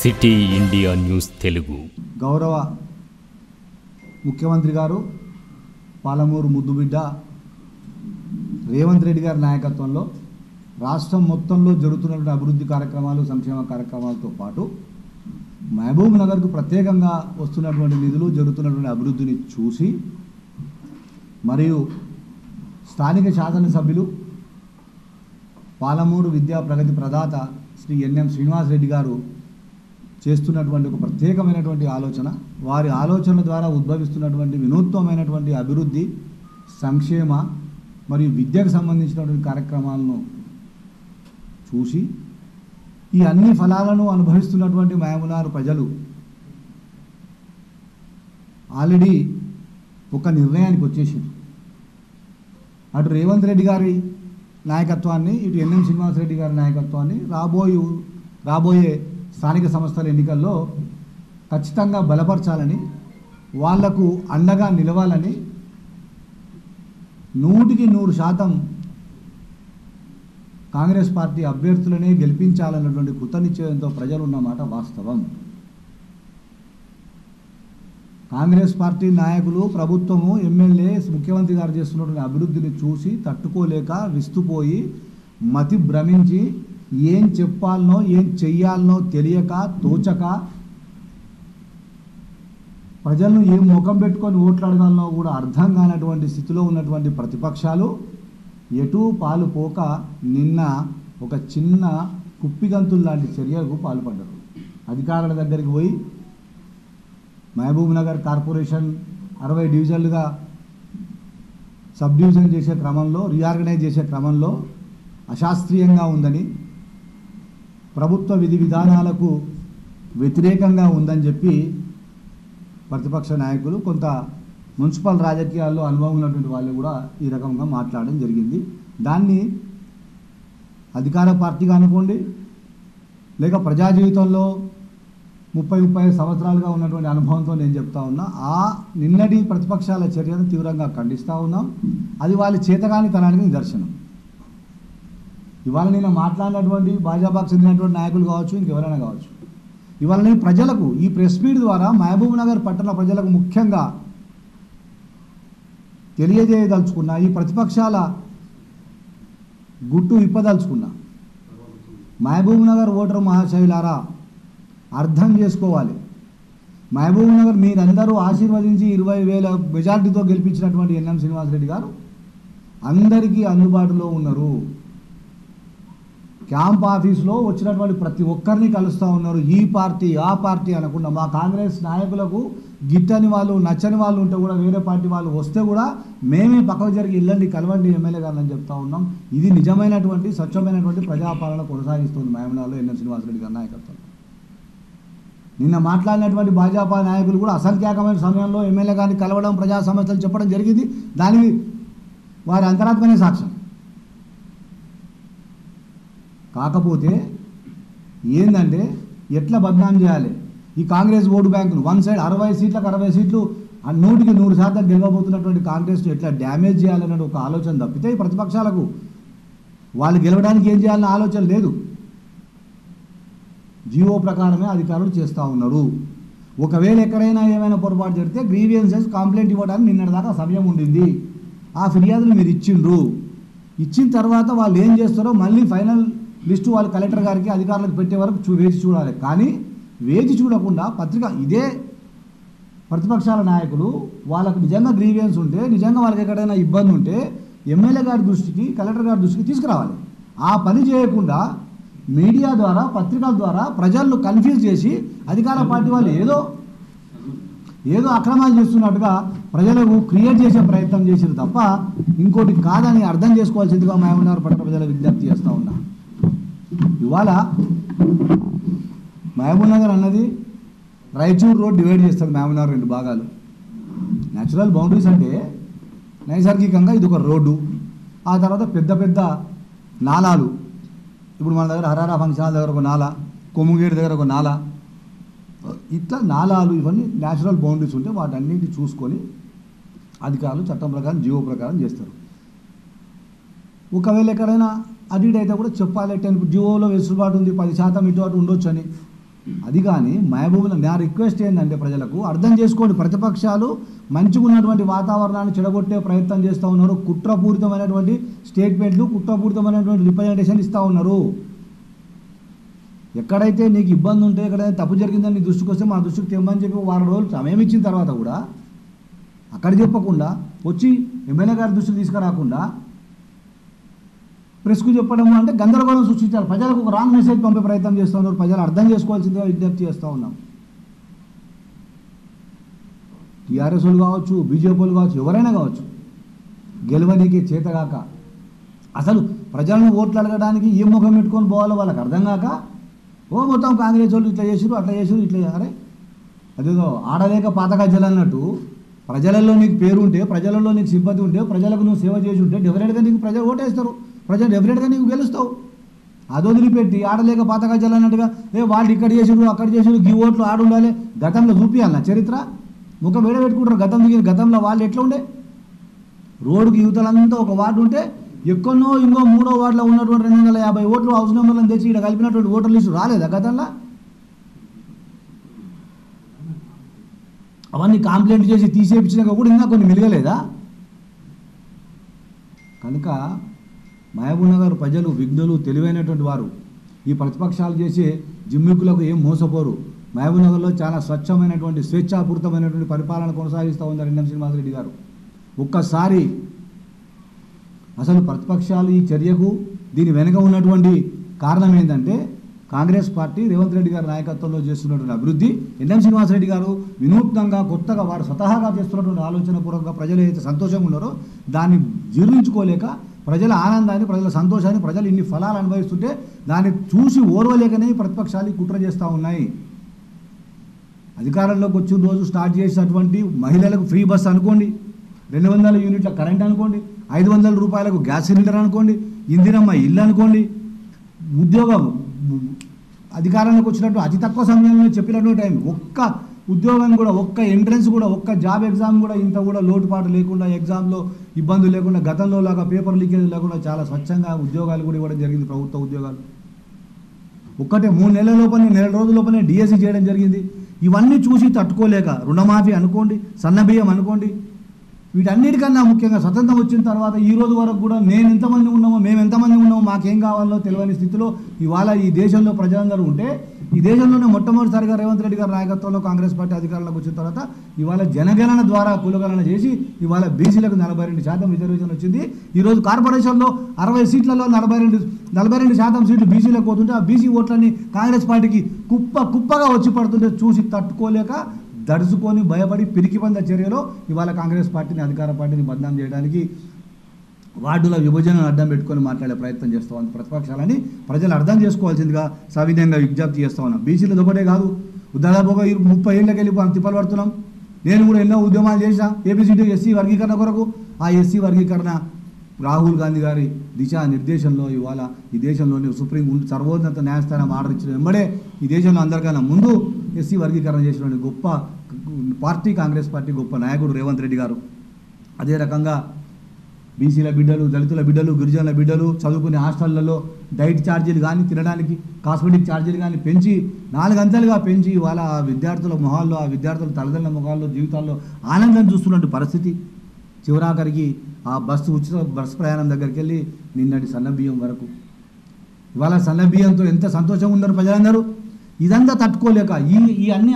City India news Telugu. గౌరవ ముఖ్యమంత్రి గారు పాలమూరు ముద్దుబిడ్డ రేవంత్ రెడ్డి గారి నాయకత్వంలో రాష్ట్రం మొత్తంలో జరుగుతున్నటువంటి అభివృద్ధి కార్యక్రమాలు, సంక్షేమ కార్యక్రమాలతో పాటు మహబూబ్ నగర్కు ప్రత్యేకంగా వస్తున్నటువంటి నిధులు, జరుగుతున్నటువంటి అభివృద్ధిని చూసి మరియు స్థానిక శాసనసభ్యులు పాలమూరు విద్యా ప్రగతి ప్రదాత శ్రీ ఎన్ఎం శ్రీనివాస్ రెడ్డి గారు చేస్తున్నటువంటి ఒక ప్రత్యేకమైనటువంటి ఆలోచన, వారి ఆలోచనల ద్వారా ఉద్భవిస్తున్నటువంటి వినూత్నమైనటువంటి అభివృద్ధి, సంక్షేమ మరియు విద్యకు సంబంధించినటువంటి కార్యక్రమాలను చూసి ఈ అన్ని ఫలాలను అనుభవిస్తున్నటువంటి మహబూబ్నగర్ ప్రజలు ఆల్రెడీ ఒక నిర్ణయానికి వచ్చేసింది. అటు రేవంత్ రెడ్డి గారి నాయకత్వాన్ని, ఇటు ఎన్ఎం శ్రీనివాస్ రెడ్డి గారి నాయకత్వాన్ని రాబోయే స్థానిక సంస్థల ఎన్నికల్లో ఖచ్చితంగా బలపరచాలని, వాళ్లకు అండగా నిలవాలని 100% కాంగ్రెస్ పార్టీ అభ్యర్థులనే గెలిపించాలన్నటువంటి కృతనిశ్చయంతో ప్రజలు ఉన్నమాట వాస్తవం. కాంగ్రెస్ పార్టీ నాయకులు, ప్రభుత్వము, ఎమ్మెల్యే, ముఖ్యమంత్రి గారు చేస్తున్నటువంటి అభివృద్ధిని చూసి తట్టుకోలేక విస్తుపోయి మతి భ్రమించి ఏం చెప్పాలనో ఏం చెయ్యాలనో తెలియక తోచక ప్రజలను ఏం ముఖం పెట్టుకొని ఓట్లు అడగాలనో కూడా అర్థం కానటువంటి స్థితిలో ఉన్నటువంటి ప్రతిపక్షాలు ఎటూ పాలు పోక నిన్న ఒక చిన్న కుప్పిగంతులు లాంటి చర్యలకు పాల్పడ్డారు. అధికారుల దగ్గరికి పోయి మహబూబ్ నగర్ కార్పొరేషన్ 60 డివిజన్లుగా సబ్ డివిజన్ చేసే క్రమంలో, రీఆర్గనైజ్ చేసే క్రమంలో అశాస్త్రీయంగా ఉందని, ప్రభుత్వ విధి విధానాలకు వ్యతిరేకంగా ఉందని చెప్పి ప్రతిపక్ష నాయకులు, కొంత మున్సిపల్ రాజకీయాల్లో అనుభవం ఉన్నటువంటి వాళ్ళు కూడా ఈ రకంగా మాట్లాడడం జరిగింది. దాన్ని అధికార పార్టీగా అనుకోండి, లేక ప్రజా జీవితంలో 30-35 సంవత్సరాలుగా ఉన్నటువంటి అనుభవంతో నేను చెప్తా ఉన్నా, ఆ నిన్నటి ప్రతిపక్షాల చర్యను తీవ్రంగా ఖండిస్తూ ఉన్నాం. అది వాళ్ళ చేతగానితనానికి నిదర్శనం. ఇవాళ నేను మాట్లాడినటువంటి భాజపాకు చెందినటువంటి నాయకులు కావచ్చు, ఇంకెవరైనా కావచ్చు, ఇవాళ నేను ప్రజలకు ఈ ప్రెస్ మీట్ ద్వారా మహబూబ్ నగర్ పట్టణ ప్రజలకు ముఖ్యంగా తెలియజేయదలుచుకున్నా, ఈ ప్రతిపక్షాల గుట్టు విప్పదలుచుకున్నా. మహబూబ్ నగర్ ఓటరు మహాశయులారా, అర్థం చేసుకోవాలి. మహబూబ్ నగర్ మీరందరూ ఆశీర్వదించి 20,000 మెజార్టీతో గెలిపించినటువంటి ఎన్ఎం శ్రీనివాస్ రెడ్డి గారు అందరికీ అందుబాటులో ఉన్నారు. క్యాంప్ ఆఫీస్లో వచ్చినటువంటి ప్రతి ఒక్కరిని కలుస్తూ ఉన్నారు. ఈ పార్టీ ఆ పార్టీ అనకుండా మా కాంగ్రెస్ నాయకులకు గిట్టని వాళ్ళు, నచ్చని వాళ్ళు ఉంటే కూడా, వేరే పార్టీ వాళ్ళు వస్తే కూడా మేమే పక్కకు జరిగి ఇల్లండి, కలవండి ఎమ్మెల్యే గారు అని చెప్తా ఉన్నాం. ఇది నిజమైనటువంటి స్వచ్ఛమైనటువంటి ప్రజాపాలన కొనసాగిస్తుంది మహబూబ్నగర్లో ఎన్ఎం శ్రీనివాస్ రెడ్డి గారి నాయకత్వం. నిన్న మాట్లాడినటువంటి భాజపా నాయకులు కూడా అసంఖ్యాకమైన సమయంలో ఎమ్మెల్యే గారిని కలవడం, ప్రజా సమస్యలు చెప్పడం జరిగింది. దానికి వారి అంతరాత్మనే సాక్ష్యం. కాకపోతే ఏంటంటే ఎట్లా బద్నాం చేయాలి ఈ కాంగ్రెస్ ఓటు బ్యాంకును, వన్ సైడ్ 60 సీట్లకు 60 సీట్లు 100% గెలవబోతున్నటువంటి కాంగ్రెస్ను ఎట్లా డ్యామేజ్ చేయాలనే ఒక ఆలోచన తప్పితే ఈ ప్రతిపక్షాలకు వాళ్ళు గెలవడానికి ఏం చేయాలన్న ఆలోచన లేదు. జీవో ప్రకారమే అధికారులు చేస్తూ ఉన్నారు. ఒకవేళ ఎక్కడైనా ఏమైనా పొరపాటు జరిగితే గ్రీవియన్సెస్ కంప్లైంట్ ఇవ్వడానికి నిన్నటిదాకా సమయం ఉండింది. ఆ ఫిర్యాదులు మీరు ఇచ్చిండ్రు. ఇచ్చిన తర్వాత వాళ్ళు ఏం చేస్తారో మళ్ళీ ఫైనల్ లిస్టు వాళ్ళు కలెక్టర్ గారికి, అధికారులకు పెట్టే వరకు వేచి చూడాలి. కానీ వేచి చూడకుండా ఇదే ప్రతిపక్షాల నాయకులు వాళ్ళకు నిజంగా గ్రీవియన్స్ ఉంటే, నిజంగా వాళ్ళకి ఎక్కడైనా ఇబ్బంది ఉంటే ఎమ్మెల్యే గారి దృష్టికి, కలెక్టర్ గారి దృష్టికి తీసుకురావాలి. ఆ పని చేయకుండా మీడియా ద్వారా, పత్రికల ద్వారా ప్రజలను కన్ఫ్యూజ్ చేసి అధికార పార్టీ వాళ్ళు ఏదో అక్రమాలు చేస్తున్నట్టుగా ప్రజలకు క్రియేట్ చేసే ప్రయత్నం చేసారు తప్ప ఇంకోటి కాదని అర్థం చేసుకోవాల్సిందిగా మహబూబ్నగర్ పట్టణ ప్రజల విజ్ఞప్తి చేస్తూ ఉన్నా. ఇవాళ మహబూబ్నగర్ అన్నది రాయచూర్ రోడ్ డివైడ్ చేస్తుంది మహబూబ్నగర్ 2 భాగాలు. న్యాచురల్ బౌండరీస్ అంటే నైసర్గికంగా ఇది ఒక రోడ్డు, ఆ తర్వాత పెద్ద పెద్ద నాలాలు. ఇప్పుడు మన దగ్గర హరారా ఫంక్షన్ హాల్ దగ్గర ఒక నాలా, కొమ్ముగేడు దగ్గర ఒక నాలా, ఇట్లా నాలాలు, ఇవన్నీ న్యాచురల్ బౌండరీస్ ఉంటే వాటన్నింటినీ చూసుకొని అధికారులు చట్టం ప్రకారం, జీవో ప్రకారం చేస్తారు. ఒకవేళ ఎక్కడైనా అటు ఇటు అయితే కూడా చెప్పాలి. జీవోలో వెసులుబాటు ఉంది, 10% ఇటు అటు ఉండొచ్చు అని. అది కానీ మహబూబ్లో నా రిక్వెస్ట్ ఏంటంటే ప్రజలకు అర్థం చేసుకోండి, ప్రతిపక్షాలు మంచిగా ఉన్నటువంటి వాతావరణాన్ని చెడగొట్టే ప్రయత్నం చేస్తూ ఉన్నారు. కుట్రపూరితమైనటువంటి స్టేట్మెంట్లు, కుట్రపూరితమైనటువంటి రిప్రజెంటేషన్ ఇస్తూ ఉన్నారు. ఎక్కడైతే నీకు ఇబ్బంది ఉంటే, ఎక్కడైతే తప్పు జరిగిందని నీ దృష్టికి వస్తే మా దృష్టికి తెమ్మని చెప్పి వారం రోజులు సమయం ఇచ్చిన తర్వాత కూడా అక్కడ చెప్పకుండా వచ్చి ఎమ్మెల్యే గారి దృష్టికి తీసుకురాకుండా ప్రెస్కు చెప్పడము అంటే గందరగోళం సృష్టించాలి. ప్రజలకు ఒక రాంగ్ మెసేజ్ పంపే ప్రయత్నం చేస్తూ ఉన్నారు. ప్రజలు అర్థం చేసుకోవాల్సిందిగా విజ్ఞప్తి చేస్తూ ఉన్నాం. టీఆర్ఎస్ వాళ్ళు కావచ్చు, బీజేపీ వాళ్ళు కావచ్చు, ఎవరైనా కావచ్చు, గెలవనీకి చేతగాక అసలు ప్రజలను ఓట్లు అడగడానికి ఏ ముఖం పెట్టుకొని పోవాలో వాళ్ళకి అర్థం కాక మొత్తం కాంగ్రెస్ వాళ్ళు ఇట్లా చేసారు, అట్లా చేసారు, ఇట్లా చేయాలి. అదేదో ఆడలేక పాతగజ్జలు అన్నట్టు ప్రజలలో నీకు పేరు ఉంటే, ప్రజలలో నీకు సింపతి ఉంటే, ప్రజలకు నువ్వు సేవ చేసి ఉంటే డెఫినెట్గా నీకు ప్రజలు ఓటేస్తారు, ప్రజలు డెఫినెట్గా నీకు గెలుస్తావు. అది వదిలిపెట్టి ఆడలేక పాతగజ్జలు అన్నట్టుగా వాళ్ళు ఇక్కడ చేసారు, అక్కడ చేసారు, ఈ ఓట్లు ఆడుండాలి, గతంలో చూపించాలన్న చరిత్ర ముఖం వేడబెట్టుకుంటారు. గతంలో వాళ్ళు ఎట్లా ఉండే, రోడ్డుకి యువతలంతా ఒక వార్డు ఉంటే ఎక్కడో ఇంకో 3వ వార్డులో ఉన్నటువంటి 250 ఓట్లు హౌస్ నెంబర్లను తెచ్చి ఇక్కడ కలిపినటువంటి ఓటర్ లిస్టు రాలేదా గతంలో? అవన్నీ కంప్లైంట్ చేసి తీసేపించినాక కూడా ఇంకా కొన్ని మిలగలేదా? కనుక మహబూబ్నగర్ ప్రజలు విఘ్నులు, తెలివైనటువంటి వారు. ఈ ప్రతిపక్షాలు చేసే జిమ్మిక్కులకు ఏం మోసపోరు. మహబూబ్నగర్లో చాలా స్వచ్ఛమైనటువంటి, స్వేచ్ఛాపూరితమైనటువంటి పరిపాలన కొనసాగిస్తూ ఉన్నారు ఎన్ఎం శ్రీనివాసరెడ్డి గారు. ఒక్కసారి అసలు ప్రతిపక్షాలు ఈ చర్యకు, దీని వెనుక ఉన్నటువంటి కారణం ఏంటంటే కాంగ్రెస్ పార్టీ రేవంత్ రెడ్డి గారి నాయకత్వంలో చేస్తున్నటువంటి అభివృద్ధి. ఎన్ఎం శ్రీనివాసరెడ్డి గారు వినూత్నంగా, కొత్తగా వారు స్వతహాగా చేస్తున్నటువంటి ఆలోచనపూర్వకంగా ప్రజలు ఏదైతే సంతోషంగా ఉన్నారో దాన్ని జీర్ణించుకోలేక, ప్రజల ఆనందాన్ని, ప్రజల సంతోషాన్ని, ప్రజలు ఇన్ని ఫలాలు అనుభవిస్తుంటే దాన్ని చూసి ఓర్వలేకనే ప్రతిపక్షాలు కుట్ర చేస్తూ ఉన్నాయి. అధికారంలోకి వచ్చిన రోజు స్టార్ట్ చేసినటువంటి మహిళలకు ఫ్రీ బస్ అనుకోండి, 200 యూనిట్ల కరెంట్ అనుకోండి, 500 రూపాయలకు గ్యాస్ సిలిండర్ అనుకోండి, ఇందిరమ్మ ఇల్లు అనుకోండి, ఉద్యోగం అధికారంలోకి వచ్చినట్టు అతి తక్కువ సమయంలో చెప్పినటువంటి టైం, ఒక్క ఉద్యోగం కూడా, ఒక్క ఎంట్రన్స్ కూడా, ఒక్క జాబ్ ఎగ్జామ్ కూడా ఇంత కూడా లోటుపాటు లేకుండా, ఎగ్జామ్లో ఇబ్బందులు లేకుండా, గతంలో లాగా పేపర్ లీకేజ్ లేకుండా చాలా స్వచ్ఛంగా ఉద్యోగాలు కూడా ఇవ్వడం జరిగింది. ప్రభుత్వ ఉద్యోగాలు ఒక్కటే 3 నెలల లోపలనే, 1 నెల రోజుల లోపలనే డిఎస్సి చేయడం జరిగింది. ఇవన్నీ చూసి తట్టుకోలేక రుణమాఫీ అనుకోండి, సన్నబియ్యం అనుకోండి, వీటన్నిటికన్నా ముఖ్యంగా స్వతంత్రం వచ్చిన తర్వాత ఈ రోజు వరకు కూడా మేము ఎంతమంది ఉన్నామో మాకేం కావాలో తెలియని స్థితిలో ఇవాళ ఈ దేశంలో ప్రజలందరూ ఉంటే, ఈ దేశంలోనే మొట్టమొదటిసారిగా రేవంత్ రెడ్డి గారి నాయకత్వంలో కాంగ్రెస్ పార్టీ అధికారంలోకి వచ్చిన తర్వాత ఇవాళ జనగణన ద్వారా కులగణన చేసి ఇవాళ బీసీలకు 42% రిజర్వేషన్ వచ్చింది. ఈరోజు కార్పొరేషన్లో 60 సీట్లలో 42% సీట్లు బీసీలకు పోతుంటే ఆ బీసీ ఓట్లన్నీ కాంగ్రెస్ పార్టీకి కుప్పగా వచ్చి పడుతుంటే చూసి తట్టుకోలేక దడుచుకొని భయపడి పిరికిపంద చర్యలో ఇవాళ కాంగ్రెస్ పార్టీని, అధికార పార్టీని బదనాం చేయడానికి వార్డుల విభజనను అడ్డం పెట్టుకొని మాట్లాడే ప్రయత్నం చేస్తూ ఉంది ప్రతిపక్షాలని ప్రజలు అర్థం చేసుకోవాల్సిందిగా సవినయంగా విజ్ఞప్తి చేస్తూ ఉన్నాం. బీసీలది ఒకటే కాదు, దాదాపుగా 30 ఏళ్ళకి వెళ్ళి తిప్పలు పడుతున్నాం. నేను కూడా ఎన్నో ఉద్యమాలు చేశాను ఏబిసిడి ఎస్సీ వర్గీకరణ కొరకు. ఆ ఎస్సీ వర్గీకరణ రాహుల్ గాంధీ గారి దిశానిర్దేశంలో ఇవాళ ఈ దేశంలోని సుప్రీం సర్వోన్నత న్యాయస్థానం ఆర్డర్ ఇచ్చిన వెంబడే ఈ దేశంలో అందరికన్నా ముందు ఎస్సీ వర్గీకరణ చేసినటువంటి గొప్ప పార్టీ కాంగ్రెస్ పార్టీ, గొప్ప నాయకుడు రేవంత్ రెడ్డి గారు. అదే రకంగా బీసీల బిడ్డలు, దళితుల బిడ్డలు, గిరిజనుల బిడ్డలు చదువుకునే హాస్టళ్లలో డైట్ ఛార్జీలు కానీ, తినడానికి కాస్మెటిక్ ఛార్జీలు కానీ పెంచి 4 అంచెలుగా పెంచి ఇవాళ ఆ విద్యార్థుల మొహాల్లో, ఆ విద్యార్థుల తల్లిదండ్రుల మొహాల్లో, జీవితాల్లో ఆనందం చూస్తున్నట్టు పరిస్థితి. చివరాఖరికి ఆ ఉచిత బస్సు ప్రయాణం దగ్గరికి వెళ్ళి నిన్నటి సన్నబియ్యం వరకు ఇవాళ సన్నబియ్యంతో ఎంత సంతోషంగా ఉన్నారు ప్రజలందరూ. ఇదంతా తట్టుకోలేక ఈ అన్ని